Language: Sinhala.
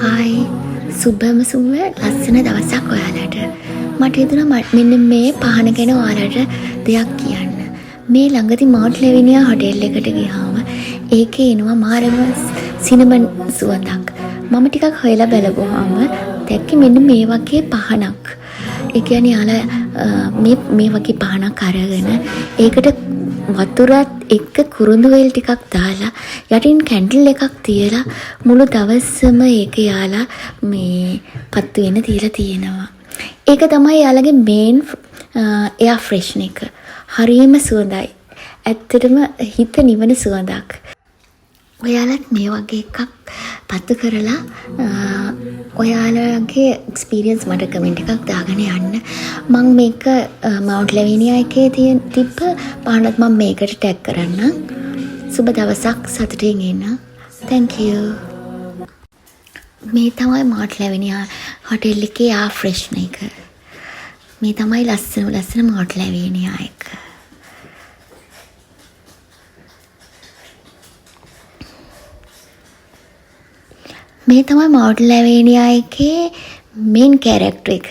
හායි සුබම සුබ ලස්සන දවසක් ඔයාලට. මට හිතුණා මෙන්න මේ පහන ගැන ඔයාලට දෙයක් කියන්න. මේ ළඟදී මවුන්ට් ලෙවිනියා හොටෙල් එකට ගියාම ඒකේ එනවා මාරම සිනමන් සුවඳක්. මම ටිකක් හොයලා බලපුවාම දැක්කේ මෙන්න මේ වගේ පහනක්. ඒ කියන්නේ යාලා මේ වගේ පහනක් අරගෙන ඒකට වතුරත් එක්ක කුරුඳු වේල් ටිකක් දාලා යටින් කැන්ඩල් එකක් තියලා මුළු දවසම ඒක යාලා මේ පත්තු වෙන තියලා තියෙනවා. ඒක තමයි යාලගේ මේන් එයා ෆ්‍රෙෂ්න එක. හරියම සුවඳයි. ඇත්තටම හිත නිවන සුවඳක්. ඔයාලත් මේ වගේ එකක් පත්තු කරලා ඔයාලගේ එක්ස්පීරියන්ස් මට කමෙන්ට් එකක් දාගෙන යන්න. මම මේක මවුන්ට් ලෙවිනියා එකේ තිබ්බ පහනත් මම මේකට ටැග් කරන්නම්. සුබ දවසක් සතුටින් ඉන්න. thank you. මේ තමයි මවුන්ට් ලෙවිනියා හොටෙල් එකේ ආ ෆ්‍රෙෂ්න එක. මේ තමයි ලස්සන මවුන්ට් ලෙවිනියා එක. මේ තමයි මවුන්ට් ලෙවිනියා එකේ මේන් කැරක්ටර් එක.